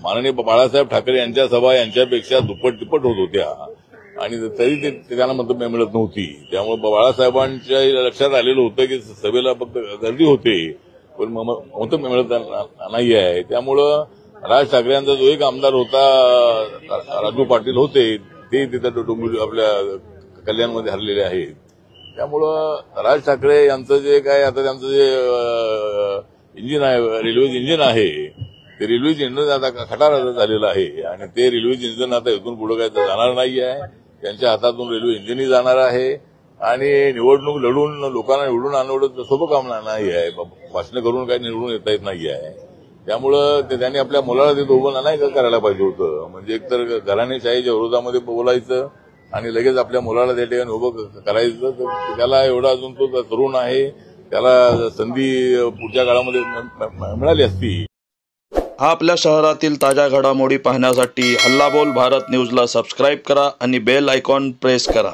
माननीय बाळासाहेब ठाकरे यांच्या सभा यांच्यापेक्षा दुप्पट तिप्पट होत होत्या आणि तरी ते त्यांना मतं मिळत नव्हती. त्यामुळे बाळासाहेबांच्या लक्षात आलेलं होतं की सभेला फक्त गर्दी होते पण मतं मिळत नाही आहे. त्यामुळं राज ठाकरे यांचा जो एक आमदार होता राजू पाटील होते ते तिथं डोंबिवली आपल्या कल्याणमध्ये हरलेले आहेत. त्यामुळं राज ठाकरे यांचं जे काय आता त्यांचं जे इंजिन आहे रेल्वेचं इंजिन आहे ते रेल्वेचं इंजिन आता खटारा झालेलं आहे आणि ते रेल्वेचं इंजिन आता इथून पुढे काय जाणार नाही आहे. त्यांच्या हातातून रेल्वे इंजिनही जाणार आहे आणि निवडणूक लढून लोकांना निवडून आणवणं सोपं काम नाही आहे. भाषण करून काही निवडून येता येत नाही आहे. त्यामुळं त्यांनी आपल्या मुलाला तिथं उभं नाही करायला पाहिजे होतं. म्हणजे एकतर घराणेशाहीच्या विरोधामध्ये बोलायचं आणि लगेच आपल्या मुलाला त्या ठिकाणी उभं करायचं. तर त्याला एवढा अजून तो तरुण आहे, त्याला संधी पुढच्या काळामध्ये मिळाली असती. आपल्या शहरातील ताज्या घडामोडी पाहण्यासाठी हल्ला बोल भारत न्यूजला सबस्क्राईब करा आणि बेल आयकॉन प्रेस करा.